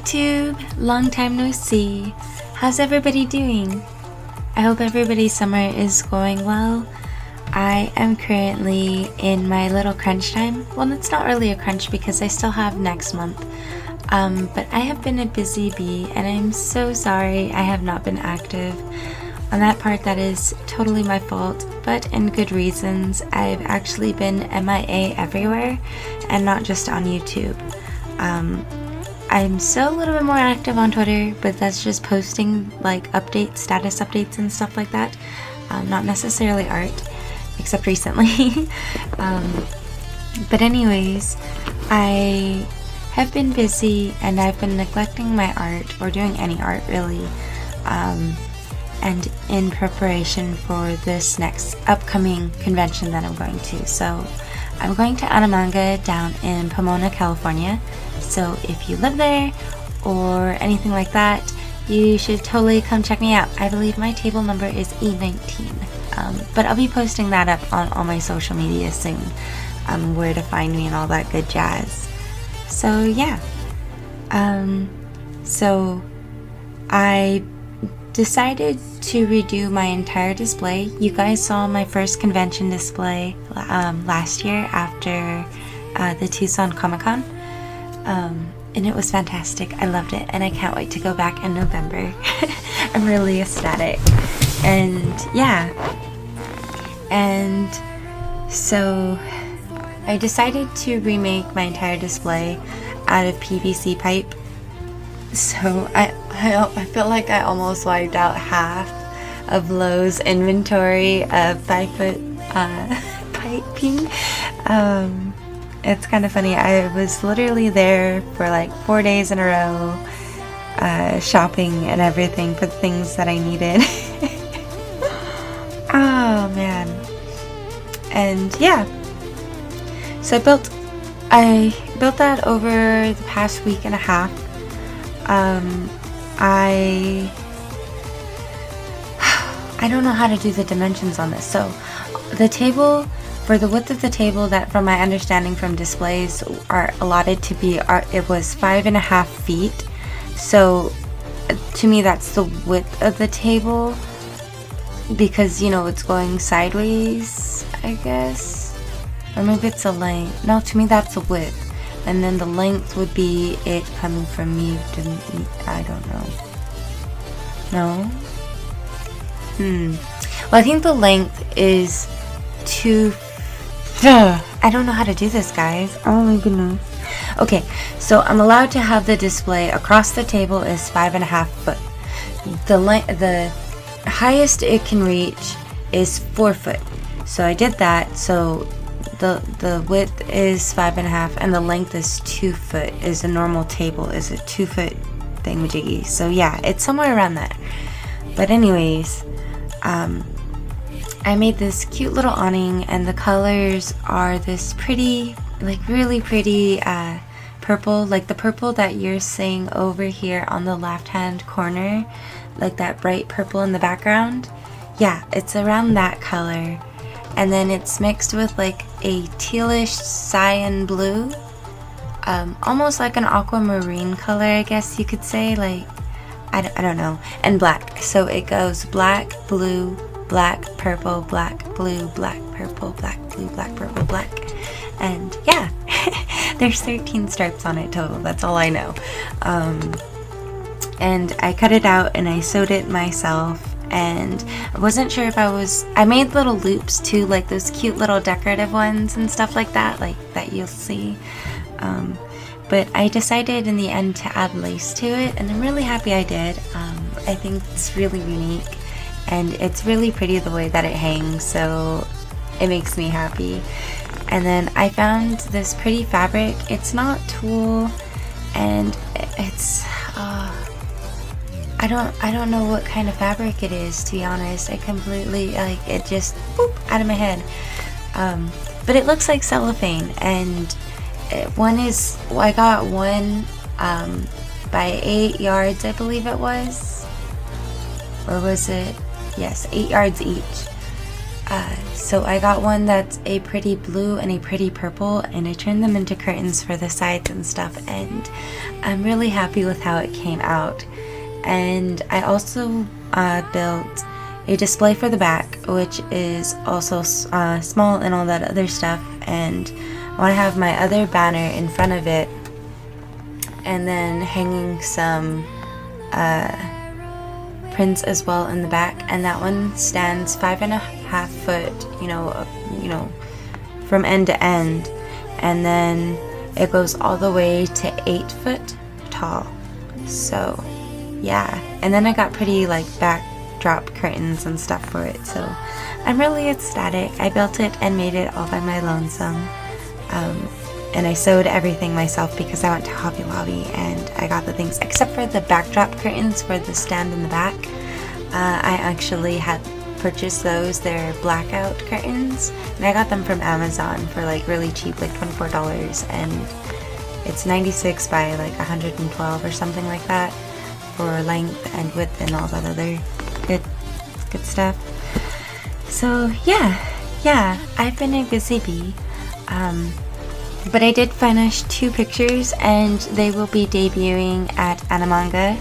YouTube, long time no see. How's everybody doing? I hope everybody's summer is going well. I am currently in my little crunch time. Well, it's not really a crunch because I still have next month. But I have been a busy bee and I'm so sorry I have not been active. On that part, that is totally my fault, but in good reasons. I've actually been MIA everywhere and not just on YouTube. I'm still a little bit more active on Twitter, but that's just posting like updates, status updates and stuff like that. Not necessarily art, except recently. But anyways, I have been busy and I've been neglecting my art, or doing any art really, and in preparation for this next upcoming convention that I'm going to. So I'm going to Anamanga down in Pomona, California. So if you live there or anything like that, you should totally come check me out. I believe my table number is E19. But I'll be posting that up on all my social media soon, where to find me and all that good jazz. So yeah, so I decided to redo my entire display. You guys saw my first convention display last year after the Tucson Comic-Con, and it was fantastic. I loved it and I can't wait to go back in November. I'm really ecstatic. And yeah, and so I decided to remake my entire display out of PVC pipe. So I feel like I almost wiped out half of Lowe's inventory of 5-foot piping. It's kind of funny. I was literally there for like 4 days in a row, shopping and everything for the things that I needed. Oh man. And yeah, so I built that over the past week and a half. I don't know how to do the dimensions on this. So the table, for the width of the table, that from my understanding from displays are allotted to be, it was 5.5 feet. So to me that's the width of the table, because you know it's going sideways, I guess, or maybe it's a length. No, to me that's a width. And then the length would be it coming from me to me. I don't know. No? Well, I think the length is 2... I don't know how to do this, guys. Oh my goodness. Okay, so I'm allowed to have the display across the table is 5.5 foot. The highest it can reach is 4 foot. So I did that. So the width is 5.5 and the length is 2 foot. Is a normal table is a 2 foot thingamajiggy. So yeah, it's somewhere around that. But anyways, I made this cute little awning, and the colors are this pretty, like really pretty purple, like the purple that you're seeing over here on the left hand corner, like that bright purple in the background. Yeah, it's around that color. And then it's mixed with like a tealish cyan blue, almost like an aquamarine color, I guess you could say, like, I don't know, and black. So it goes black, blue, black, purple, black, blue, black, purple, black, blue, black, purple, black. And yeah, there's 13 stripes on it total, that's all I know. And I cut it out and I sewed it myself. And I wasn't sure if I made little loops too, like those cute little decorative ones and stuff like that you'll see. But I decided in the end to add lace to it, and I'm really happy I did. I think it's really unique, and it's really pretty the way that it hangs, so it makes me happy. And then I found this pretty fabric. It's not tulle, and it's I don't know what kind of fabric it is, to be honest. I completely, like, it just boop out of my head. But it looks like cellophane, and I got one by 8 yards, I believe it was, or was it? Yes, 8 yards each. So I got one that's a pretty blue and a pretty purple, and I turned them into curtains for the sides and stuff, and I'm really happy with how it came out. And I also built a display for the back, which is also small and all that other stuff, and I want to have my other banner in front of it, and then hanging some prints as well in the back. And that one stands 5.5 foot, you know, from end to end, and then it goes all the way to 8 foot tall. So yeah, and then I got pretty like backdrop curtains and stuff for it, so I'm really ecstatic. I built it and made it all by my lonesome, and I sewed everything myself because I went to Hobby Lobby and I got the things except for the backdrop curtains for the stand in the back. I actually had purchased those. They're blackout curtains, and I got them from Amazon for like really cheap, like $24, and it's 96 by like 112 or something like that for length and width and all that other good stuff. So yeah, I've been a busy bee, but I did finish 2 pictures, and they will be debuting at Animanga,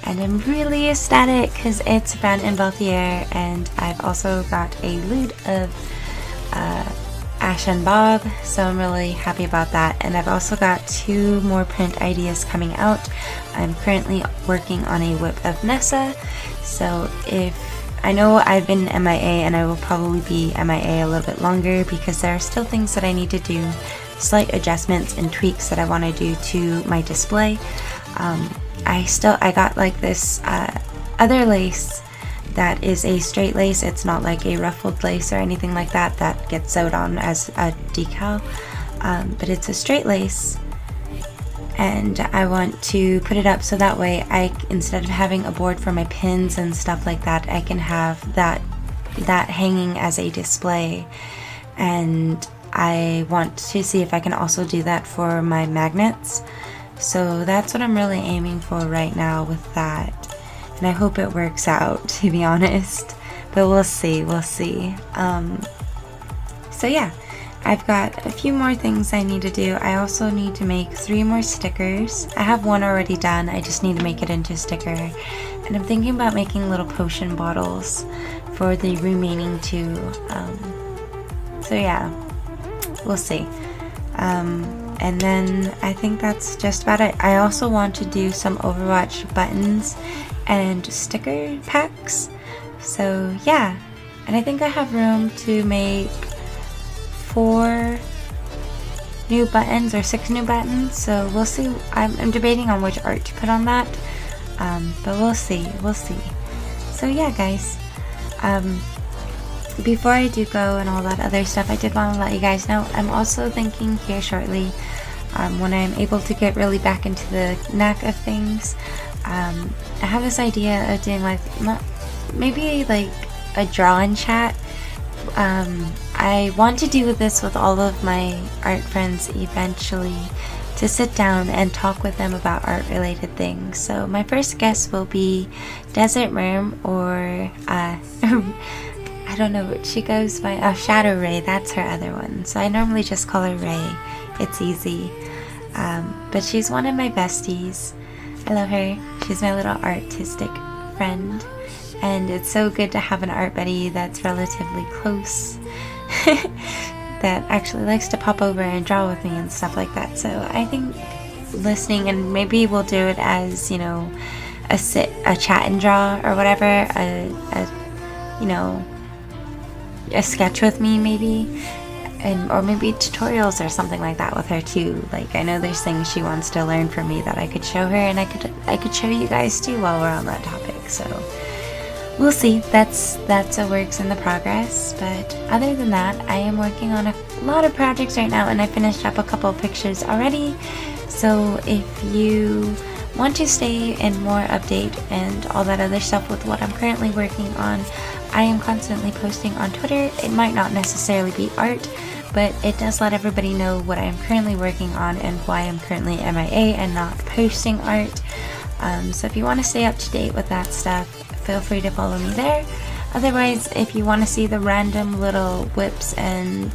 and I'm really ecstatic because it's Fran and Beltier, and I've also got a loot of Ash and Bob, so I'm really happy about that. And I've also got 2 more print ideas coming out. I'm currently working on a whip of Nessa, so if I know I've been MIA, and I will probably be MIA a little bit longer because there are still things that I need to do, slight adjustments and tweaks that I want to do to my display. I got like this other lace that is a straight lace. It's not like a ruffled lace or anything like that that gets sewed on as a decal, but it's a straight lace, and I want to put it up so that way instead of having a board for my pins and stuff like that, I can have that hanging as a display. And I want to see if I can also do that for my magnets. So that's what I'm really aiming for right now with that, and I hope it works out, to be honest, but we'll see. So yeah, I've got a few more things I need to do. I also need to make 3 more stickers. I have 1 already done, I just need to make it into a sticker, and I'm thinking about making little potion bottles for the remaining 2. So yeah, we'll see. And then I think that's just about it. I also want to do some Overwatch buttons and sticker packs. So yeah, and I think I have room to make 4 new buttons or 6 new buttons. So we'll see. I'm debating on which art to put on that, but we'll see. So yeah, guys. Before I do go and all that other stuff, I did want to let you guys know I'm also thinking here shortly, when I'm able to get really back into the knack of things, I have this idea of doing like maybe like a draw-in chat. I want to do this with all of my art friends eventually, to sit down and talk with them about art related things. So my first guest will be Desert Merm, or I don't know what she goes by. Shadow Ray, that's her other one. So I normally just call her Ray. It's easy. But she's one of my besties. I love her. She's my little artistic friend. And it's so good to have an art buddy that's relatively close. That actually likes to pop over and draw with me and stuff like that. So I think listening, and maybe we'll do it as, you know, a chat and draw or whatever. A sketch with me maybe, or maybe tutorials or something like that with her too. Like, I know there's things she wants to learn from me that I could show her, and I could show you guys too while we're on that topic. So we'll see. That's a works in the progress. But other than that, I am working on a lot of projects right now, and I finished up a couple of pictures already. So if you want to stay in more update and all that other stuff with what I'm currently working on, I am constantly posting on Twitter. It might not necessarily be art, but it does let everybody know what I am currently working on and why I'm currently MIA and not posting art. So if you want to stay up to date with that stuff, feel free to follow me there. Otherwise, if you want to see the random little whips and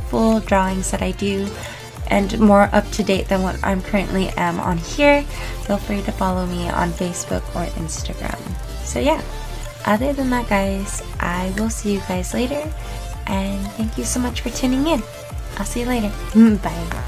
full drawings that I do, and more up to date than what I'm currently am on here, feel free to follow me on Facebook or Instagram. So yeah, other than that guys, I will see you guys later, and thank you so much for tuning in. I'll see you later. Bye.